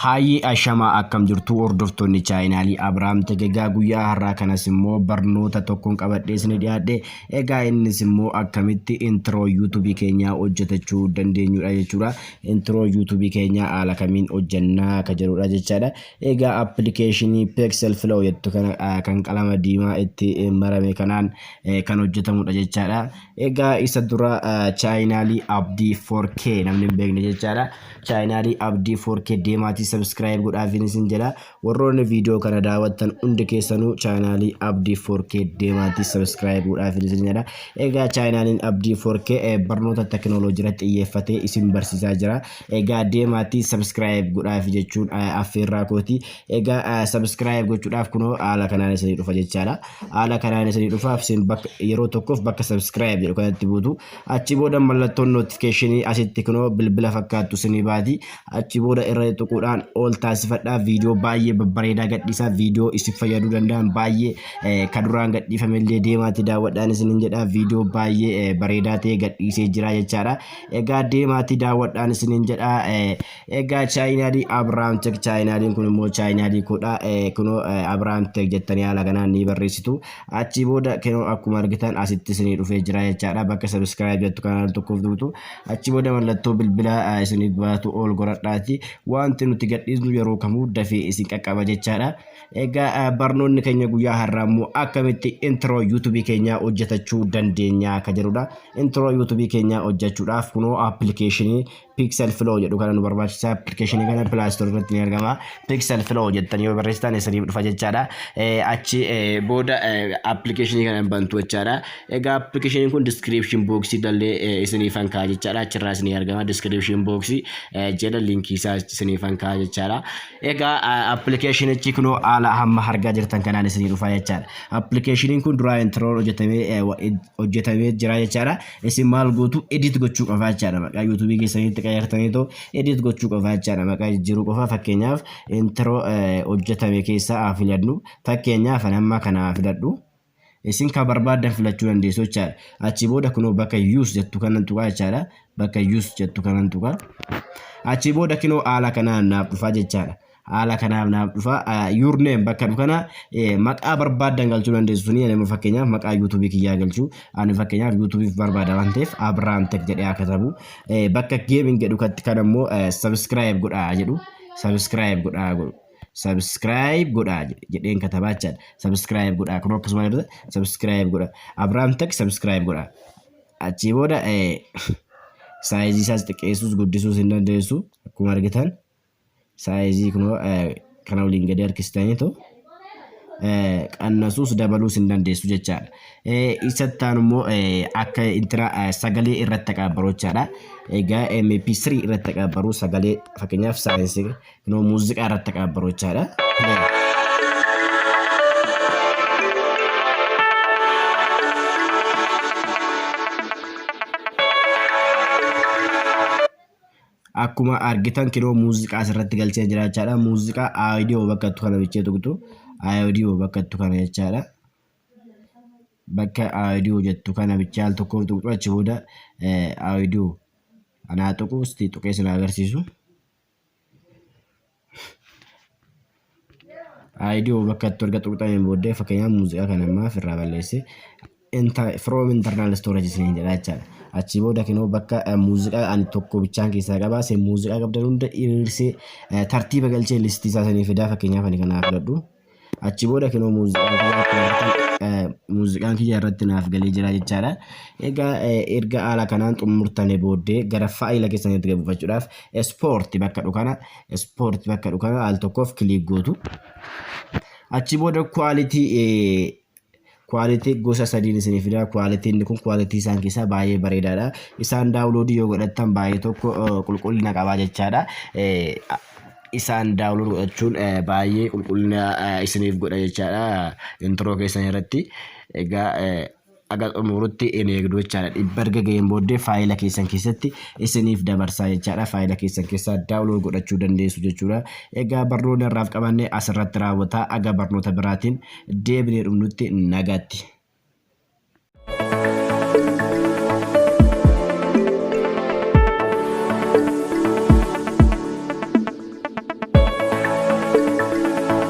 Hayi ashama akkam jirtu hordoftoonni chaayinaalii Abrahaam Tegegaa guyyaa har'aa kanas immoo barnoota tokkoon qabadhee isin dhiyaadhe. Egaa innis immoo akkamitti intro YouTube keenyaa hojjetachuu dandeenyudha jechuudha. Intro YouTube keenyaa haala kamiin hojjannaa akka jedhudha jechaadha. Egaa applicationii Pixel Flow jettu kan qalama diimaa itti marame kanaan kan hojjetamudha jechaadha. Egaa isa dura chaayinaalii Abdii 4K namni hin beekne jechaadha. Chaayinaalii Abdii 4K deemaatii subscribe godhaaf isin jedha. Warroonni video kana daawwattan hundi keessanuu chaanaalii Abdii 4K deemaatii subscribe godhaaf isin jedha. Egaa chaanaaliin Abdii 4K barnoota teknooloojii irratti xiyyeeffatee isin barsiisaa jira. Egaa deemaatii subscribe godhaaf jechuun affeerraa kooti. Egaa subscribe gochuudhaaf kunoo haala kanaan isin dhufa jechaadha. Haala kanaan isin dhufaaf isin yeroo tokkoof bakka subscribe jedhu kanatti buutu. Achi booda mallattoon notificationii asitti kunoo bilbila fakkaattu isin baati. Achi booda irra tuquudhaan ol taasifadhaa video baay'ee babbareedaa gadhiisaa video isin fayyaduu danda'an baay'ee kan duraan gadhiifame illee deemaatii daawwadhaan isin jedha. Video baay'ee bareedaa ta'e gadhiisee jira jechaadha. Egaa deemaatii daawwadhaan isin jedha. Egaa chaayinaalii Abrahaam Tech chaayinaaliin kun immoo chaayinaalii koodha. Kunoo Abrahaam Tech jettanii haala kanaan ni barreessitu. Achi booda kunoo akkuma argitan asitti isin dhufee jira jechaadha. Bakka subscribe jettu kanaan tokkoof duutu. Achi booda mallattoo bilbila isin baatu ol godhadhaati. Wanti nuti gadhiisnu yeroo kamuu dafee isin qaqqaba jechaadha. Egaa barnoonni keenya guyyaa har'aa immoo akkamitti intro YouTube keenyaa hojjetachuu dandeenya akka jedhudha. Intro YouTube keenyaa hojjechuudhaaf kunoo applicationii Pixel Flow jedhu kana nu barbaachisa. Applicationii kana Play Store irratti ni argama. Pixel Flow jettanii yoo barreessitan isiniif dhufa jechaadha. Achi booda applicationii kana bantu jechaadha. Egaa applicationii kun description box dallee isiniif hankaa jechaadha. Achirraa isinii argama description box jala linkii isaa isiniif hankaa jechaadha. Egaa applicationii kunoo haala hamma argaa jirtan kanaan isinii dhufa jechaadha. Applicationii kun dura intro hojjetamee jira jechaadha. Isin maal gootu edit gochuu qofa jechaadha. Maqaa YouTube keessanitti qayyartaniitoo edit gochuu qofa jechaadha. Maqaa jijjiiruu qofa. Fakkeenyaaf intro hojjetame keessaa filadhu. Fakkeenyaaf amma kana filadhu. Isin ka barbaadan filachuu dandeessu jechaadha. Achi booda kunoo bakka use jettu kanan tuqaa jechaadha. Bakka use jettu kanan tuqaa. Achi booda kunoo haala kanaan naaf dhufa jechaadha. Haala kanaaf naaf dhufa. Your name bakka dhukana maqaa barbaadan galchuu dandeessu. Suni ani fakkeenyaaf maqaa YouTube kiyyaa galchuu. Ani fakkeenyaaf YouTube barbaada waan ta'eef Abrahaam Tech jedhee akka ta'u. Bakka gaming jedhu kan immoo subscribe godhaa jedhu. Subscribe godhaa godhu. Subscribe godhaa jedheen katabaa jechaadha. Subscribe godhaa kun akkasuma jedhu subscribe godhaa. Abrahaam Tech subscribe godhaa. Achi booda saayizii isaas xiqqeessuus guddisuus hin dandeessu. Akkuma argitan saayizii kunoo kana waliin gadi harkistaniitoo qannasuus dabaluus hin dandeessu jechaadha. Isattaan immoo akka intira sagalee irratti qaabbaroo jechaadha. Egaa MP3 irratti qaabbaruu sagalee fakkeenyaaf saayinsii kunoo muuziqaa irratti qaabbaroo jechaadha. Akkuma argitan kunoo muuziqaa asirratti galchee jira jechaadha. Muuziqaa audio bakka kana bichee tuqtu. Audio bakka kana jechaadha. Bakka audio jettu kana bichaal tokko tuqtu achi booda audio anaa tuqu sti tuqee sin agarsiisu. Audio bakka torga tuqxameen booddee fakkeenyaaf muuziqaa kana ammaaf irraa balleesse from internal storage isin jedha jechaadha. Achi booda kunoo bakka muuziqaa ani tokko bichaan keessaa qabaa. Se muuziqaa qabdan hunda dhiirsee tartiiba galchee listii isaa sanii fidaa. Fakkeenyaaf ani kanaaf filadhu. Achi booda kunoo muuziqaan kiyya irratti naaf galee jira jechaadha. Egaa erga haala kanaan xumurtanii booddee gara faayila keessanitti gabuufachuudhaaf sport bakka dhukana al tokkoof kilik gootu. Achi booda quality gosa sadiin isinii fida. Quality inni kun quality isaan keessaa baay'ee bareedaadha. Isaan download yoo godhattan baay'ee tokko qulqullina qabaa jechaadha. Isaan download godhachuun baay'ee qulqullina isiniif godha jechaadha intro keessan irratti. Egaa aga xumurutti in eegdu jechaadha. Dhibbarga ga'een booddee faayila keessan keessatti isiniif dabarsaa jechaadha. Faayila keessan keessaa daawunlood godhachuu dandeessu jechuudha. Egaa barnoonni irraaf qabanne asirratti raawwata. Aga barnoota biraatiin deebinee dhumnutti nagaatti.